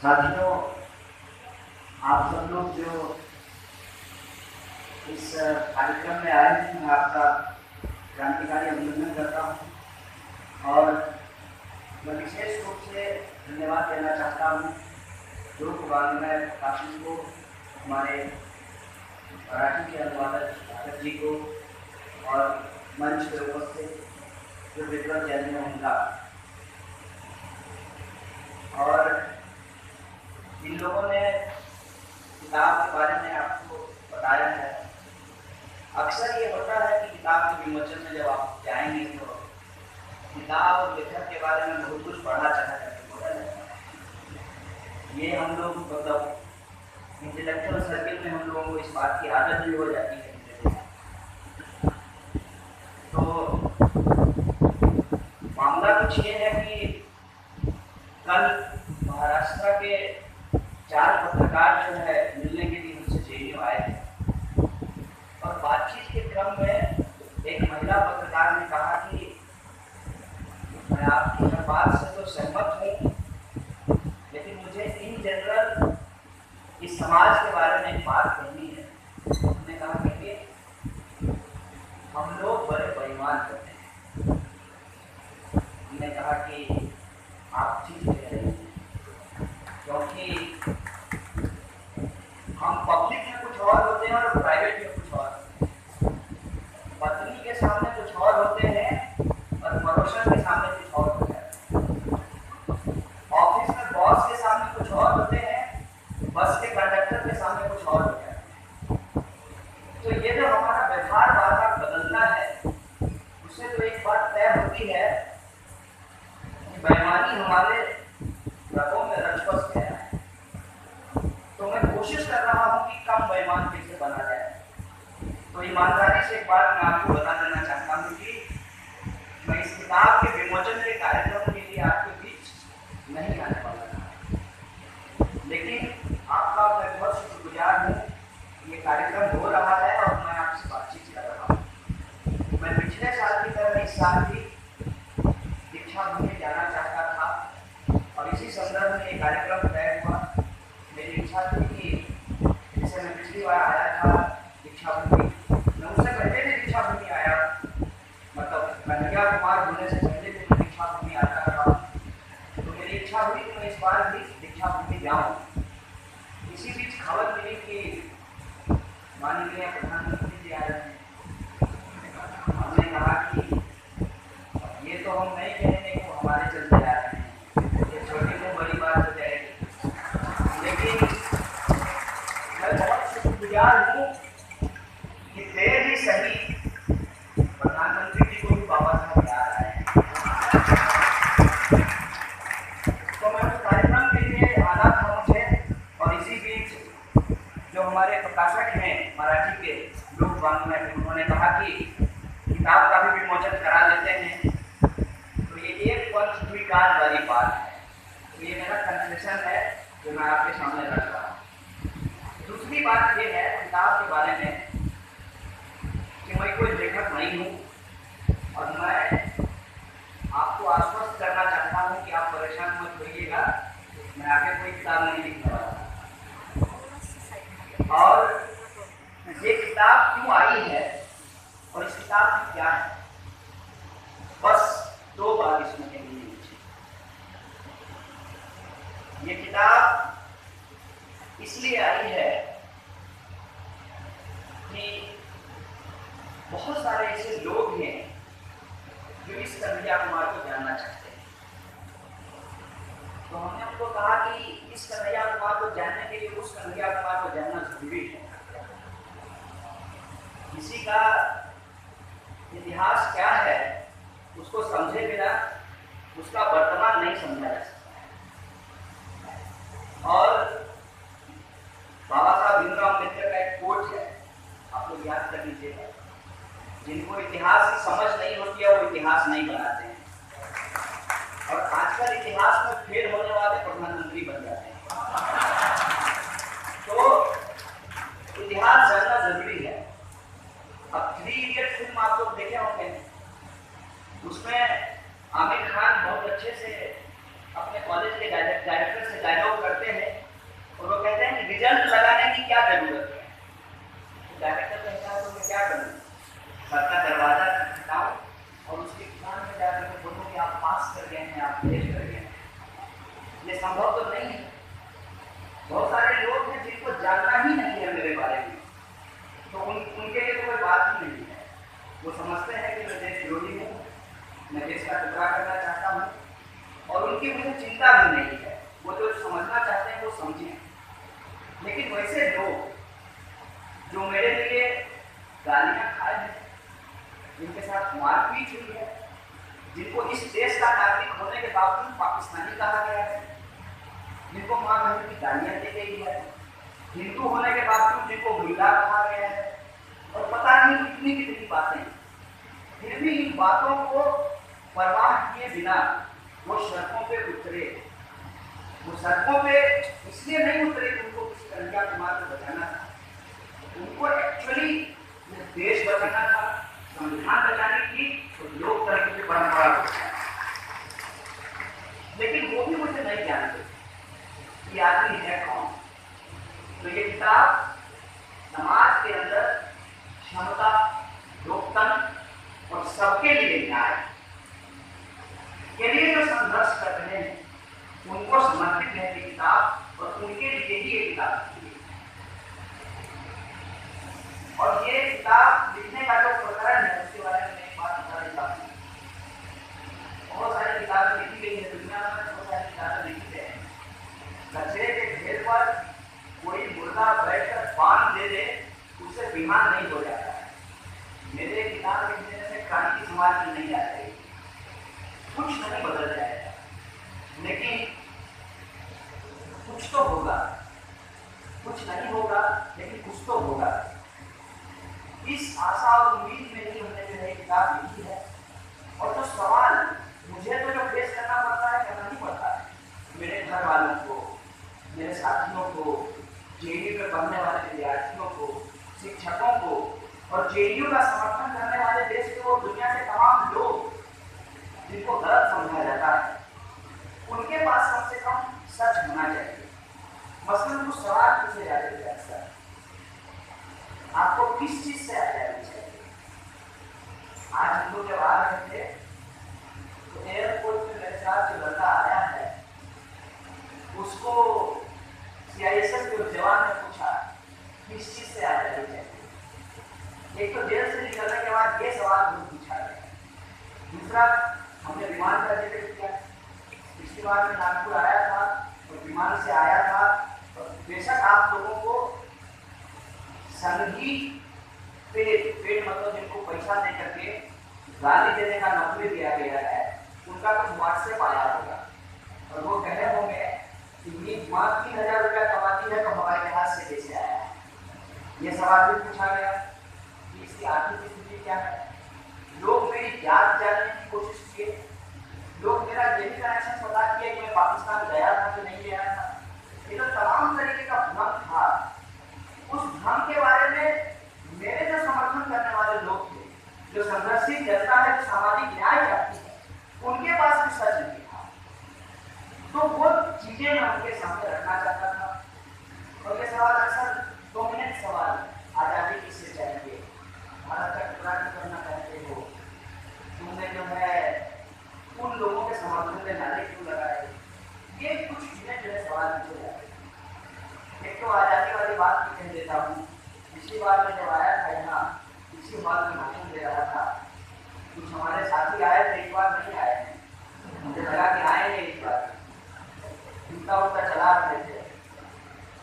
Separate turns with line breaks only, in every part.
साथियों, आप सब लोग जो इस कार्यक्रम में आए हैं, मैं आपका क्रांतिकारी अभिनंदन करता हूँ और मैं विशेष रूप से धन्यवाद देना चाहता हूँ लोक वाङ्मय प्रकाशन को, हमारे मराठी के अनुवादक पाठक जी को और मंच पर उपस्थित जो विद्वत जन होंगे और इन लोगों ने किताब के बारे में आपको बताया है। अक्सर ये होता है कि किताब के विमोचन में जब आप जाएंगे तो किताब और लेखक के बारे में बहुत कुछ पढ़ना चाहते हैं। ये हम लोग मतलब इंटेलेक्चुअल सर्किल में हम लोगों को इस बात की आदत भी हो जाती है। तो मामला कुछ ये है कि कल महाराष्ट्र के 4 पत्रकार जो है मिलने के लिए मुझसे जेएनयू आए थे और बातचीत के क्रम में एक महिला पत्रकार ने कहा कि मैं आपकी हर बात से तो सहमत हूँ, लेकिन मुझे इन जनरल इस समाज के बारे में एक बात कहनी है। उन्होंने कहा कि हम लोग बड़े बेईमान करते हैं। उन्होंने कहा कि आप ठीक कह रहे हैं, क्योंकि हम पब्लिक में कुछ और होते हैं और प्राइवेट में कुछ और होते हैं। पत्नी के सामने कुछ और होते हैं और पड़ोसन के सामने कुछ और होते हैं। ऑफिस में बॉस के सामने कुछ और होते हैं, बस के कंडक्टर के सामने कुछ और होते हैं। तो ये जो हमारा व्यवहार बार बार बदलता है, उससे तो एक बात तय होती है कि बेईमानी हमारे रगों में रच-बस गया है। तो मैं कोशिश कर रहा हूँ कि कम बेईमान कैसे बना जाए। तो ईमानदारी से एक बात मैं आपको बता देना चाहता हूँ कि मैं इस किताब के विमोचन के कार्यक्रम के लिए आपके बीच नहीं आने वाला था, लेकिन आपका मैं बहुत शुक्रगुजार हूँ। ये कार्यक्रम हो रहा है और मैं आपसे बातचीत कर रहा हूँ। मैं पिछले साल की तरह इस साल भी दीक्षा भूमि जाना चाहता था और इसी संदर्भ में ये कार्यक्रम तय हुआ। मेरी इच्छा थी कि जैसे मैं पिछली बार आया था दीक्षा भूमि, मैं उससे पहले भी दीक्षा भूमि आया, मतलब कन्हैया कुमार होने से पहले भी मैं दीक्षा भूमि आता रहा। तो मेरी इच्छा हुई कि मैं इस बार भी दीक्षा भूमि जाऊँ। इसी बीच खबर मिली कि माननीय प्रधानमंत्री जी आ रहे हैं। हमने कहा कि ये तो हम नहीं कहेंगे कि हमारे चलते आ रहे हैं, ये छोटी को बड़ी बात हो जाएगी, लेकिन मैं बहुत शुक्रगुजार हूँ कि देर ही सही प्रधानमंत्री जी को भी बाबा साहब याद आए हैं। तो मैं उस कार्यक्रम के लिए आना था मुझे, और इसी बीच जो हमारे प्रकाशक हैं मराठी के लोक वाङ्मय, उन्होंने कहा कि किताब का भी विमोचन करा लेते हैं। तो ये एक पक्ष स्वीकार वाली बात है। तो ये मेरा कंसेशन है जो मैं आपके सामने रख रहा हूँ। दूसरी बात ये है किताब के बारे में कि मैं कोई लेखक नहीं हूँ और मैं आपको आश्वस्त करना चाहता हूँ कि आप परेशान मत होइएगा, मैं आगे कोई किताब नहीं लिखने वाला। और ये किताब क्यों आई है और इस किताब की क्या है, बस 2 बात इसमें कहनी है। ये किताब इसलिए आई है कि बहुत सारे ऐसे लोग हैं जो इस कन्हैया कुमार को जानना चाहते हैं। तो हमने उनको कहा कि इस कन्हैया कुमार को जानने के लिए उस कन्हैया कुमार को जानना जरूरी है। किसी का इतिहास क्या है उसको समझे बिना उसका वर्तमान नहीं समझा जा सकता। और बाबा साहब भीमराव अम्बेडकर का एक कोट है, आप लोग याद कर लीजिएगा, जिनको इतिहास की समझ नहीं होती है वो इतिहास नहीं बनाते हैं, और आजकल इतिहास में फेल होने वाले प्रधानमंत्री बन जाते हैं। तो इतिहास जानना जरूरी है। अब 3 इडियट फिल्म आप लोग देखे होंगे, उसमें आमिर खान बहुत अच्छे से अपने कॉलेज के डायरेक्टर से डायलॉग करते हैं रिजल्ट लगाने की क्या जरूरत है? तो डायरेक्टर कहता है तो मैं क्या करूँ, घर का दरवाजा खटखटाऊं और उसके दुकान में जाकर के बोलूं कि आप पास कर गए हैं, आप फेल कर गए हैं? ये संभव तो नहीं है। बहुत सारे लोग हैं जिनको जानना ही नहीं है मेरे बारे में, तो उनके लिए तो कोई बात ही नहीं है। वो समझते हैं कि मैं देश विरोधी हूँ, मैं देश का टुकड़ा करना चाहता हूँ और उनकी मुझे चिंता भी नहीं है। वो जो समझना चाहते हैं वो समझें। लेकिन वैसे लोग जो मेरे लिए गालियाँ खाए हैं, जिनके साथ मारपीट हुई है, जिनको इस देश का नागरिक होने के बावजूद पाकिस्तानी कहा गया है, जिनको माँ बहन की गालियाँ दी गई है, हिंदू होने के बावजूद जिनको गुंडा कहा गया है, और पता नहीं कितनी कितनी बातें, फिर भी इन बातों को परवाह किए बिना वो सड़कों पे उतरे। वो सड़कों पे इसलिए नहीं उतरे कि उनको किसी कन्हैया कुमार को बचाना था, उनको एक्चुअली देश बचाना था, संविधान बचाने की तो लोकतंत्र की परंपरा बचाना। लेकिन वो भी मुझे नहीं जानते कि आदमी है कौन। तो ये किताब समाज के अंदर क्षमता, लोकतंत्र और सबके लिए न्याय के लिए जो संघर्ष कर रहे हैं उनको समर्पित है ये किताब, और उनके लिए ही ये किताब लिखी है। और ये किताब लिखने का जो प्रकरण है उसके बारे में एक बात बता देता हूँ। बहुत सारी किताबें लिखी गई है दुनिया में, बहुत सारी किताबें लिखी गई हैं। कचरे के ढेर पर कोई मुर्दा बैठकर बांध दे दे उससे बीमार नहीं हो जाता है। मेरे किताब लिखने से क्रांति समाज में नहीं आ जाएगी, कुछ नहीं बदल जाएगा, लेकिन कुछ तो होगा। कुछ नहीं होगा लेकिन कुछ तो होगा। इस आशा और उम्मीद में ही हमने जो है किताब लिखी है। और जो सवाल मुझे तो जो फेस करना पड़ता है, करना ही पड़ता है, मेरे घर वालों को, मेरे साथियों को, जेडीयू में पढ़ने वाले विद्यार्थियों को, शिक्षकों को, और जेडीयू का समर्थन करने वाले देश के और दुनिया के तमाम लोग जिनको गलत समझा जाता है, उनके पास कम से कम सच होना चाहिए। मसलन कुछ सवाल पूछे जाते हैं अक्सर, आपको किस चीज से आजादी चाहिए? आज हम लोग जब आ रहे थे तो एयरपोर्ट पे मेरे साथ जो लड़का आया है उसको सीआईएसएफ के जवान ने पूछा किस चीज से आजादी चाहिए। एक तो जेल से निकलने के बाद ये सवाल पूछा गया। दूसरा, हमने विमान का जिक्र किया, पिछली बार में नागपुर आया था और विमान से आया था। और बेशक आप लोगों को संघी पेड़ मतलब जिनको पैसा दे करके गाली देने का नौकरी दिया गया है, उनका तो व्हाट्सएप आया होगा और वो कहे होंगे कि ये माँ 3000 रुपया कमाती है तो हमारे लिहाज से कैसे आया। ये सवाल भी पूछा गया कि इसकी आर्थिक स्थिति क्या है। लोग मेरी जात जानने की कोशिश किए, लोग मेरा डेली कनेक्शन पता किया कि मैं पाकिस्तान गया था कि नहीं गया था। ये तो तमाम तरीके का भ्रम था। उस भ्रम के बारे में मेरे जो समर्थन करने वाले लोग थे, जो संघर्षशील जनता है, जो सामाजिक न्याय चाहती है, उनके पास भी सच नहीं था। तो वो चीजें मैं उनके सामने रखना चाहता था। और ये सवाल अक्सर डोमिनेंट सवाल, आजादी किससे चाहिए, भारत का टुकड़ा नहीं करना चाहते हो, तुमने जो है उन लोगों के समर्थन में नारे क्यों लगाए, ये कुछ चीजें जो है सवाल पूछे जाते हैं। एक तो आजादी वाली बात भी कह देता हूँ। पिछली बार मैं जब आया था यहाँ, इसी बात में भाषण दे रहा था, कुछ हमारे साथी आए थे, एक बार नहीं आए हैं, मुझे लगा कि आएंगे इस बार, उनका चला रहे थे।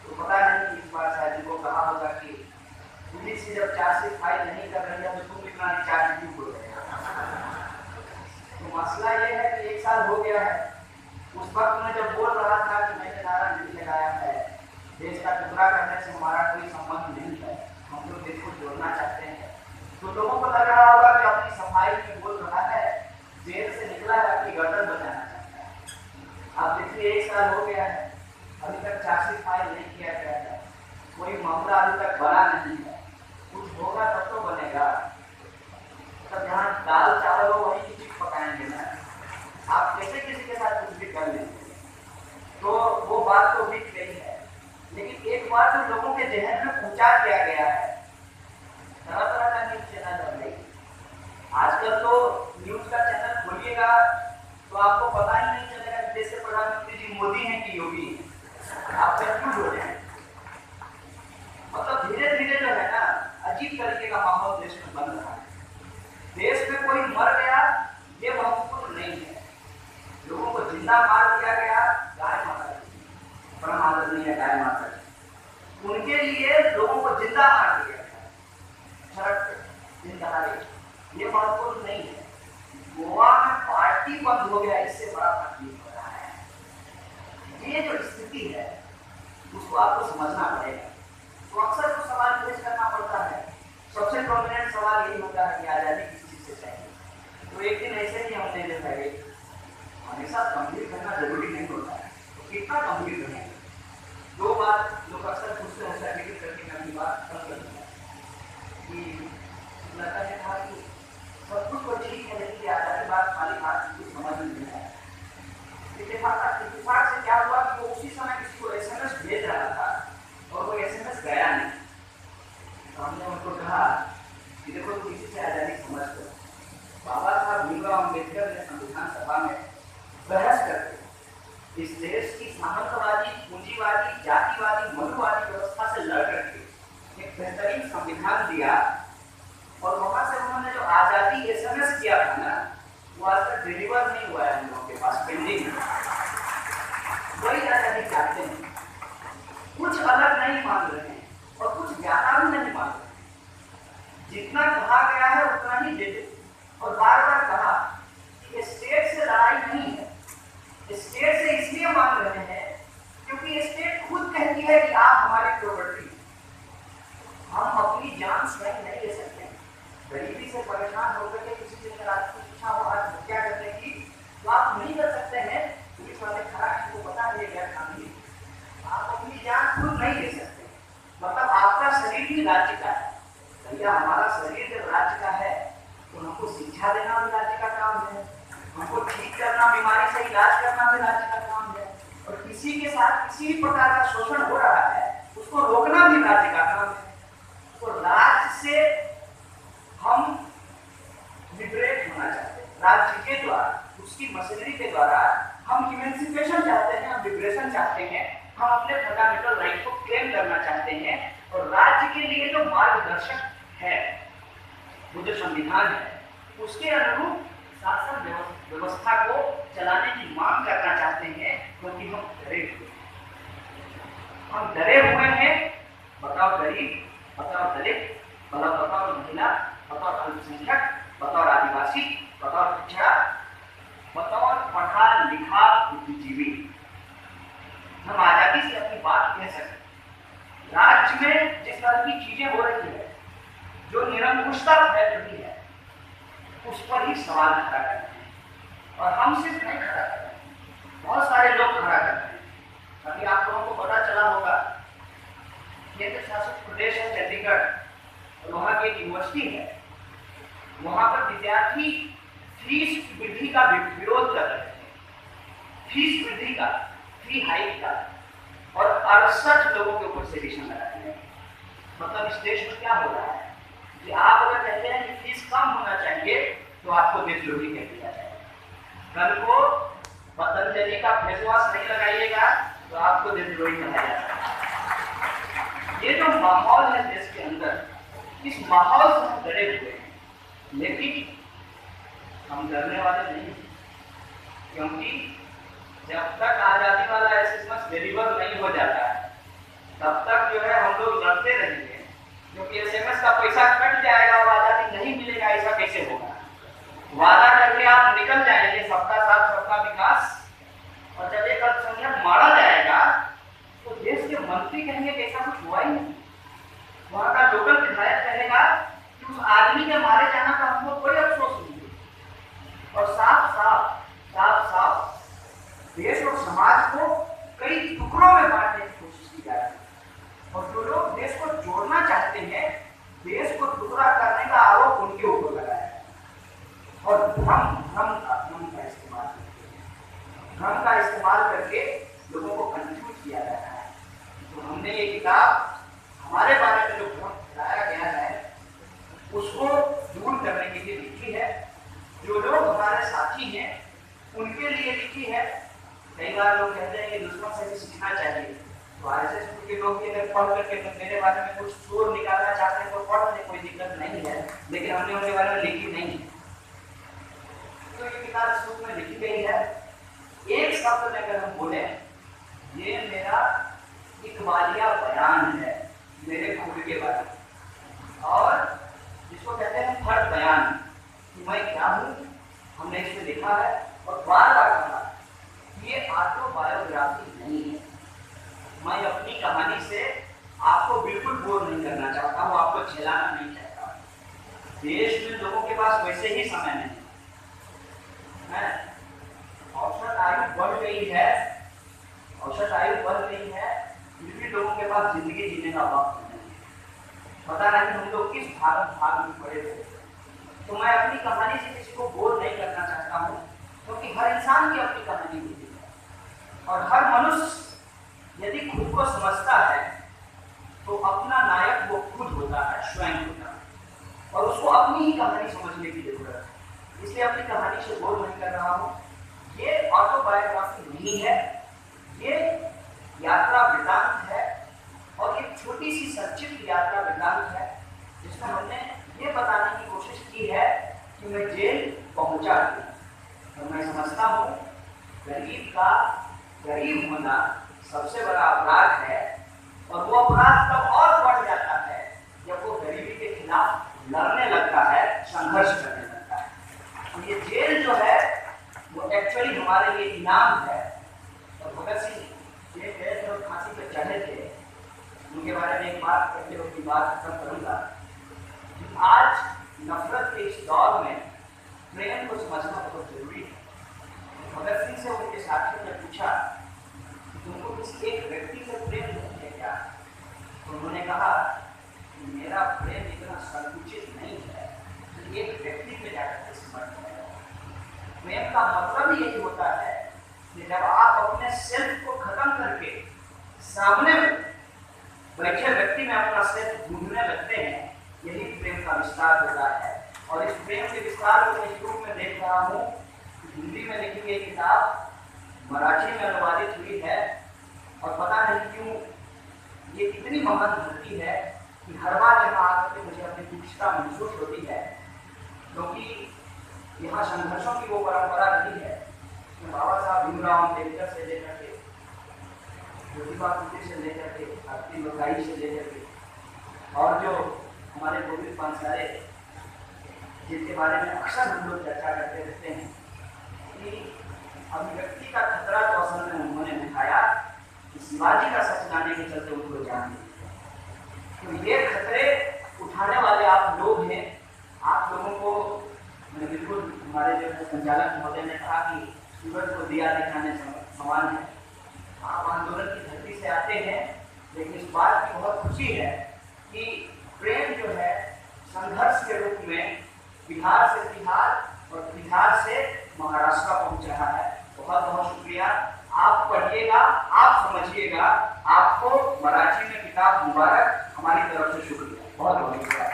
तो पता नहीं इस बार शायद उनको कहा होगा कि पुलिस से जब चार्जशीट फाइल नहीं कर रही है तो तुम इतना रिचार्ज क्यों हो रहे हो। तो मसला ये है कि 1 साल हो गया है। उस वक्त मैं जब बोल रहा था कि मैंने नारा नहीं लगाया है, देश का टुकड़ा करने से हमारा कोई संबंध नहीं है, हम लोग देश को जोड़ना चाहते हैं, तो लोगों को लग रहा होगा कि अपनी सफाई में बोल रहा है, जेल से निकला है, अपनी गर्दन बचाना चाहता है। आप देखिए 1 साल हो गया है, अभी तक चार्जशीट फाइल नहीं किया गया है, कोई मामला अभी तक बना नहीं है। कुछ होगा तब तो बनेगा। तब जहाँ दाल चावल हो वही खिचड़ी पकाएंगे ना। आप कैसे किसी के साथ कुछ भी कर लेंगे, तो वो बात तो बिक गई है। लेकिन एक बार जो लोगों के जहन में प्रचार किया गया है, तरह तरह का न्यूज चैनल बन गई। आजकल तो न्यूज का चैनल खोलिएगा तो आपको पता ही नहीं चलेगा कि देश के प्रधानमंत्री जी मोदी हैं कि योगी हैं। आप कंफ्यूज हो जाए। मतलब धीरे धीरे जो है ना, अजीब तरीके का माहौल देश में बन रहा है। देश में कोई मर गया ये महत्वपूर्ण नहीं है, लोगों को जिंदा मार दिया गया, गाय माता परम आदरणीय गाय माता, उनके लिए लोगों को जिंदा मार दिया गया, ये महत्वपूर्ण नहीं है। गोवा में पार्टी बंद हो गया, इससे बड़ा तकलीफ हो रहा है। ये जो स्थिति है उसको आपको समझना पड़ेगा। तो अक्सर तो सवाल पेश करना पड़ता है, सबसे प्रोमिनेंट सवाल यही होता है कि आजादी किस चीज से चाहिए। तो एक दिन ऐसे ही हमने जो है, हमेशा गंभीर करना जरूरी नहीं होता है, तो कितना गंभीर करें। दो बात लोग अक्सर पूछते हैं, सर्टिफिकेट करके अपनी बात कर सकते हैं कि लड़का ने कहा कि सब कुछ तो ठीक है, लेकिन आजादी बात खाली बात कुछ समझ नहीं आया। इत्तेफाक से क्या हुआ कि वो उसी समय किसी को एसएमएस भेज रहा था और वो एसएमएस गया नहीं। तो हमने उनको कहा कि देखो तुम किसी से आजादी समझ लो। बाबा साहब भीमराव अम्बेडकर ने संविधान सभा में बहस करके इस देश की सामंतवादी, पूंजीवादी, जातिवादी, मनुवादी व्यवस्था से लड़ करके एक बेहतरीन संविधान दिया। और वहां से उन्होंने जो आजादी एसएमएस किया था ना, वो आज तक डिलीवर नहीं हुआ है हम लोगों के पास, पेंडिंग है। वही आजादी चाहते हैं, कुछ अलग नहीं मांग रहे हैं और कुछ ज्यादा भी नहीं मांग रहे हैं। जितना कहा गया है उतना ही दे दे। और बार बार कहा कि स्टेट से लड़ाई नहीं है, स्टेट से इसलिए मांग रहे हैं क्योंकि स्टेट खुद कहती है कि आप हमारी प्रॉपर्टी, हम अपनी जान स्वयं नहीं ले सकते। गरीबी से परेशान होकर के किसी से राष्ट्रीय इच्छा हो आज हत्या करने की, तो आप नहीं कर सकते हैं। पुलिस वाले खड़ा है, को पता है क्या कानून, आप अपनी जान खुद नहीं ले सकते। मतलब आपका शरीर भी राज्य का है। भैया हमारा शरीर जब राज्य का है तो हमको शिक्षा देना भी राज्य का काम है, हमको ठीक करना, बीमारी से इलाज करना भी राज्य का काम है। और किसी के साथ किसी भी प्रकार का शोषण हो रहा है उसको रोकना भी राज्य का काम है। तो राज्य से हम लिबरेट होना चाहते हैं, राज्य के द्वारा, उसकी मशीनरी के द्वारा हम इमेंसिपेशन चाहते हैं, हम लिबरेशन चाहते हैं, हम अपने फंडामेंटल राइट को क्लेम करना चाहते हैं। और राज्य के लिए जो मार्गदर्शक है, वो जो संविधान है, उसके अनुरूप शासन व्यवस्था को चलाने की मांग करना चाहते हैं, क्योंकि हम डरे हुए हैं। बताओ गरीब, बताओ दलित, बताओ महिला, बताओ अल्पसंख्यक, बताओ आदिवासी, बताओ पिछड़ा, बताओ पढ़ा लिखा बुद्धिजीवी, हम आजादी से अपनी बात कह सकते। राज्य में जिस तरह की चीजें हो रही है, जो निरंकुशता फैल रही है, उस पर ही सवाल खड़ा करते हैं। और हम सिर्फ नहीं खड़ा करते हैं, बहुत सारे लोग खड़ा करते हैं। अभी आप लोगों को पता चला होगा, केंद्र शासित प्रदेश है चंडीगढ़, और वहाँ की एक यूनिवर्सिटी है, वहाँ पर विद्यार्थी फीस वृद्धि का विरोध कर रहे थे। फीस वृद्धि का, फी हाइक का, और 68 लोगों के ऊपर सेडिशन लगाए हैं। मतलब इस देश में क्या हो रहा है कि आप अगर कहते हैं कि फीस कम होना चाहिए तो आपको देशद्रोही कह दिया जाएगा। कल को पतंजलि का फेस वॉश नहीं लगाइएगा तो आपको देशद्रोही कहा जाएगा। ये जो माहौल है देश के अंदर, इस माहौल से हम डरे हुए हैं, लेकिन हम डरने वाले नहीं, क्योंकि जब तक आजादी वाला एसएमएस डिलीवर नहीं हो जाता है तब तक जो है हम लोग लड़ते रहेंगे, क्योंकि एसएमएस का पैसा कट जाएगा और आजादी नहीं मिलेगा। ऐसा कैसे होगा? वादा करके आप निकल जाएंगे सबका साथ सबका विकास, और जब एक अल्पसंख्यक मारा जाएगा तो देश के मंत्री कहेंगे कि ऐसा कुछ हुआ ही नहीं। वहां का लोकल विधायक कहेगा कि उस आदमी के मारे जाना का हमको कोई अफसोस नहीं है। और साफ साफ देश और समाज को कई टुकड़ों में बांटने की कोशिश की जा रही है। और जो लोग देश को जोड़ना चाहते हैं, देश को टुकड़ा करने का आरोप उनके ऊपर लगाया है। और भ्रम का इस्तेमाल करके लोगों को कंफ्यूज किया जा रहा है। तो हमने ये किताब हमारे बारे में जो भ्रम फैलाया गया है उसको दूर करने के लिए लिखी है। जो लोग हमारे साथी हैं उनके लिए लिखी है। कई बार लोग कहते हैं कि दुश्मन से भी सीखना चाहिए, तो आरएसएस के लोग भी अगर पढ़ करके मेरे बारे में कुछ चोर निकालना चाहते हैं तो पढ़ लें, कोई दिक्कत नहीं है, लेकिन हमने उनके बारे में लिखी नहीं है। तो ये किताब इस रूप में लिखी गई है। एक शब्द में अगर हम बोले, ये मेरा इकबालिया बयान है मेरे खुद के बारे में, और जिसको कहते हैं फर्द बयान कि मैं क्या हूँ, हमने इसमें लिखा है। और बार बार कहा ये ऑटोबायोग्राफी नहीं है। मैं अपनी कहानी से आपको बिल्कुल बोर नहीं करना चाहता हूँ, आपको झेलाना नहीं चाहता। देश में लोगों के पास वैसे ही समय नहीं है, औसत आयु बढ़ गई है, औसत आयु बढ़ गई है, फिर भी लोगों के पास जिंदगी जीने का वक्त नहीं है। पता नहीं हम लोग किस भाग में पड़े थे। तो मैं अपनी कहानी से किसी को बोर नहीं करना चाहता हूँ, क्योंकि हर इंसान की अपनी कहानी होती है और हर मनुष्य यदि खुद को समझता है तो अपना नायक वो खुद होता है, स्वयं होता है, और उसको अपनी ही कहानी समझने की जरूरत है। इसलिए अपनी कहानी से बोर नहीं कर रहा हूँ। ये ऑटोबायोग्राफी नहीं है, ये यात्रा वृतांत है, और एक छोटी सी संक्षिप्त यात्रा वृतांत है जिसमें हमने ये बताने की कोशिश की है कि मैं जेल पहुंचा हूं। तो मैं समझता हूँ गरीब का गरीब होना सबसे बड़ा अपराध है, और वो अपराध तब और बढ़ जाता है जब वो गरीबी के खिलाफ लड़ने लगता है, संघर्ष करने लगता है। तो ये जेल जो है वो एक्चुअली हमारे लिए इनाम है। और भगत सिंह ये गए थे और फांसी पर चढ़े थे, उनके बारे में एक बात कहते हुए की बात खत्म करूंगा। आज नफरत के इस दौर में प्रेम को समझना बहुत जरूरी है। भगत सिंह से उनके साथियों ने पूछा तुमको किसी एक व्यक्ति से प्रेम नहीं है क्या? तो उन्होंने कहा मेरा प्रेम इतना संकुचित नहीं है कि एक व्यक्ति में जाकर समर्थ है। प्रेम का मतलब यही होता है कि जब आप अपने सेल्फ को खत्म करके सामने बैठे व्यक्ति में अपना सेल्फ ढूंढने लगते हैं, यही प्रेम का विस्तार होता है। और इस प्रेम के विस्तार को इस रूप में देख रहा हूँ। हिंदी में लिखी गई किताब मराठी में अनुवादित हुई है, और पता नहीं क्यों ये इतनी महान होती है कि हर बार यहाँ आकर के मुझे अपनी दुष्टता महसूस होती है, क्योंकि यहाँ संघर्षों की वो परंपरा रही है। बाबा साहब भीमराव अम्बेडकर से लेकर के, ज्योतिबा फुले से लेकर के, भारती बघाई से लेकर के, और जो हमारे गोविंद पांचाले जिनके बारे में अक्सर हम लोग चर्चा करते रहते हैं कि अभिव्यक्ति का खतरा तो असल में उन्होंने दिखाया कि शिवाजी का सच लाने के चलते उनको जान दी। तो ये खतरे उठाने वाले आप लोग हैं। आप लोगों को बिल्कुल हमारे जो संचालक महोदय ने कहा कि सूरज को दिया दिखाने समान है। आप आंदोलन की धरती से आते हैं, लेकिन इस बात की बहुत खुशी है कि प्रेम जो है संघर्ष के रूप में बिहार से बिहार और बिहार से महाराष्ट्र पहुंच रहा है। बहुत बहुत शुक्रिया। आप पढ़िएगा, आप समझिएगा। आपको मराठी में किताब मुबारक, हमारी तरफ से शुक्रिया, बहुत बहुत शुक्रिया।